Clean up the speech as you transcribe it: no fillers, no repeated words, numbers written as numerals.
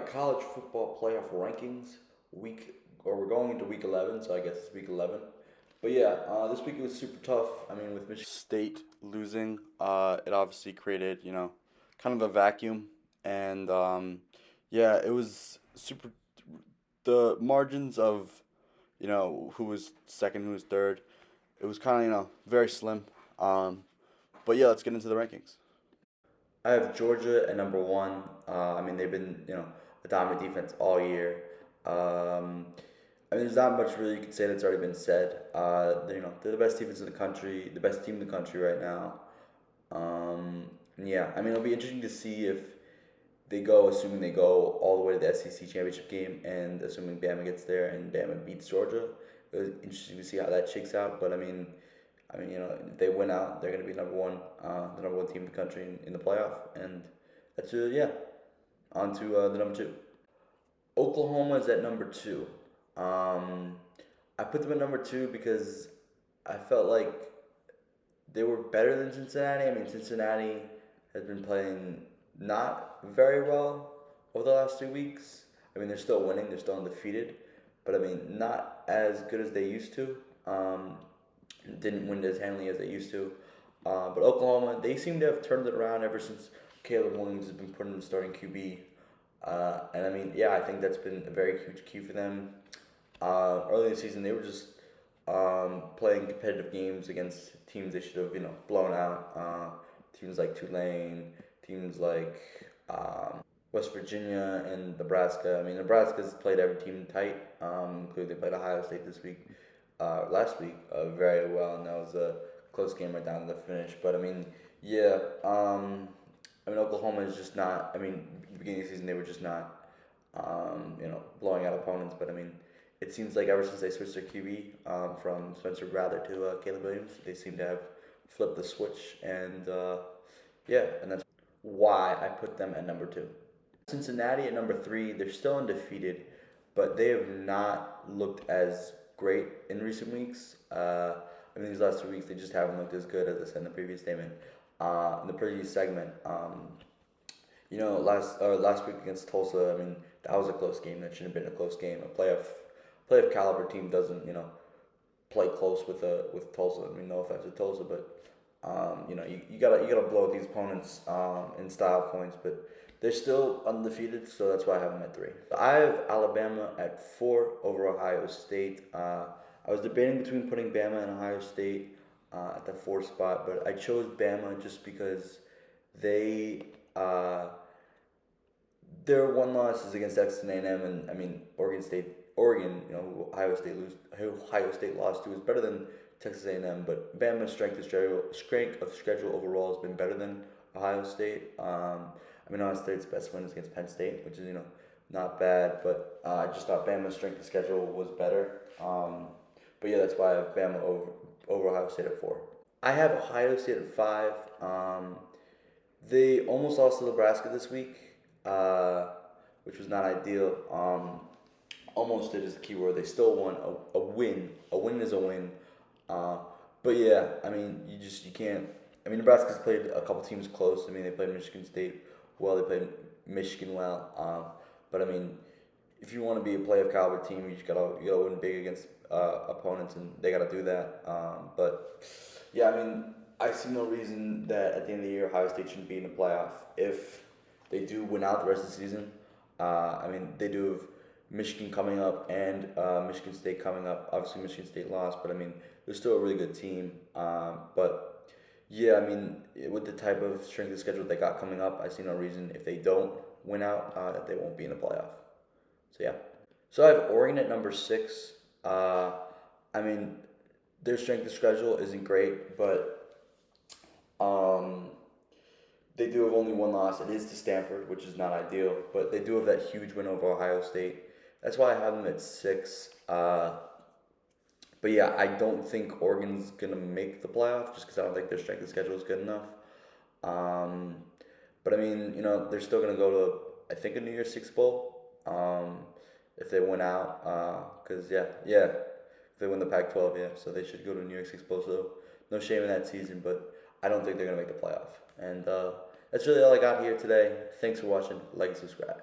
college football playoff rankings we're going into week 11, so I guess it's week 11. But yeah, this week it was super tough. I mean, with Michigan State losing, it obviously created, kind of a vacuum. And yeah, it was super. The margins of, who was second, who was third, it was kind of, very slim. But yeah, let's get into the rankings. I have Georgia at number one. I mean, they've been, a dominant defense all year. I mean, there's not much really you can say that's already been said. They're the best defense in the country, the best team in the country right now. Yeah, I mean, it'll be interesting to see if assuming they go all the way to the SEC championship game, and assuming Bama gets there and Bama beats Georgia. It was interesting to see how that shakes out. But if they win out, they're going to be the number one team in the country in the playoff, and that's yeah. On to the number two. Oklahoma is at number two. Um, I put them at number two because I felt like they were better than Cincinnati. I mean, Cincinnati has been playing not very well over the last 2 weeks. I mean, they're still winning, they're still undefeated, but I mean, not as good as they used to. Didn't win as handily as they used to. But Oklahoma, they seem to have turned it around ever since Caleb Williams has been put in the starting QB. And I mean, yeah, I think that's been a very huge key for them. Early in the season, they were just playing competitive games against teams they should have, blown out. Teams like Tulane, teams like West Virginia and Nebraska. I mean, Nebraska's played every team tight, including they played Ohio State last week, very well, and that was a close game right down to the finish. But I mean, yeah, Oklahoma is just not. I mean, beginning of the season they were just not, blowing out opponents. But I mean, it seems like ever since they switched their QB from Spencer Rattler to Caleb Williams, they seem to have flipped the switch, and yeah, and that's why I put them at number two. Cincinnati at number three. They're still undefeated, but they have not looked as great in recent weeks. These last 2 weeks they just haven't looked as good as I said in the previous statement. In the previous segment, last week against Tulsa, I mean that was a close game. That shouldn't have been a close game. A playoff caliber team doesn't play close with Tulsa. I mean, no offense to Tulsa, but you gotta blow these opponents in style points, but they're still undefeated, so that's why I have them at three. I have Alabama at four over Ohio State. I was debating between putting Bama and Ohio State at the fourth spot, but I chose Bama just because they their one loss is against Texas A&M, and I mean Oregon, who Ohio State lost to, is better than Texas A&M, but Bama's strength of schedule overall has been better than Ohio State. Ohio State's best win is against Penn State, which is not bad, but I just thought Bama's strength of schedule was better. But yeah, that's why I have Bama over Ohio State at four. I have Ohio State at five. They almost lost to Nebraska this week, which was not ideal. Almost did is the key word. They still won a win. A win is a win. But yeah, I mean, you can't. I mean, Nebraska's played a couple teams close. I mean, they played Michigan State well. They played Michigan well. But I mean, if you want to be a playoff caliber team, you gotta win big against opponents, and they gotta do that. But yeah, I mean, I see no reason that at the end of the year Ohio State shouldn't be in the playoff if they do win out the rest of the season. They do have Michigan coming up and Michigan State coming up. Obviously, Michigan State lost, but I mean, they're still a really good team. But yeah, I mean, with the type of strength of schedule they got coming up, I see no reason if they don't win out that they won't be in the playoff. So yeah. So I have Oregon at number six. Their strength of schedule isn't great, but they do have only one loss. It is to Stanford, which is not ideal, but they do have that huge win over Ohio State. That's why I have them at six. But yeah, I don't think Oregon's gonna make the playoff just because I don't think their strength of schedule is good enough. But I mean, they're still gonna go to I think a New Year's Six bowl. If they win out, because if they win the Pac-12, yeah, so they should go to New Year's Six bowl. So no shame in that season, but I don't think they're gonna make the playoff. And that's really all I got here today. Thanks for watching. Like and subscribe.